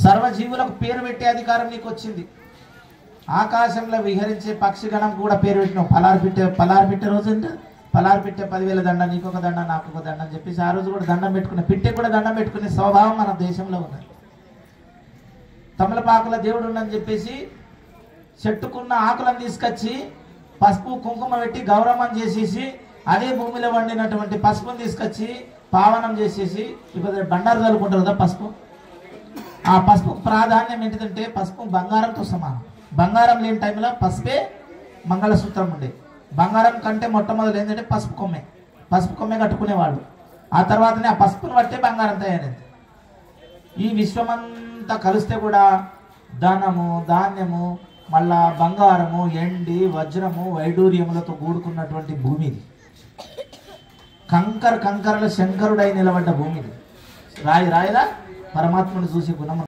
సర్వజీవులకు పేరు పెట్టే అధికారం నీకు వచ్చింది. ఆకాశంలో విహరించే పక్షిగణం కూడా పేరు పెట్టినావు. పలారిపిట్టే రోజు అంటే పలారిపిట్టే 10,000 దండ, నీకొక దండ, నాకొక దండ అని చెప్పేసి ఆ రోజు కూడా దండం పెట్టుకునే, పిట్టే కూడా దండం పెట్టుకునే స్వభావం మన దేశంలో ఉన్నది. తమలపాకుల దేవుడు ఉన్నని చెప్పేసి చెట్టుకున్న ఆకులను తీసుకొచ్చి పసుపు కుంకుమ పెట్టి గౌరవం చేసేసి అదే భూమిలో వండినటువంటి పసుపుని తీసుకొచ్చి పావనం చేసేసి ఇప్పుడు బండారు చల్లుకుంటారు కదా పసుపు. ఆ పసుపు ప్రాధాన్యం ఏంటిదంటే పసుపు బంగారంతో సమానం. బంగారం లేని టైంలో పసుపే మంగళసూత్రం ఉండే. బంగారం కంటే మొట్టమొదటి ఏంటంటే పసుపు కొమ్మె కట్టుకునేవాళ్ళు. ఆ తర్వాతనే ఆ పసుపును బట్టే బంగారం తయారైంది. ఈ విశ్వమంతా కలిస్తే కూడా ధనము ధాన్యము మళ్ళా బంగారము ఎండి వజ్రము వైడూర్యములతో కూడుకున్నటువంటి భూమి ఇది. కంకరల శంకరుడై నిలబడ్డ భూమి ఇది. రాయిలా పరమాత్మను చూసే గుణం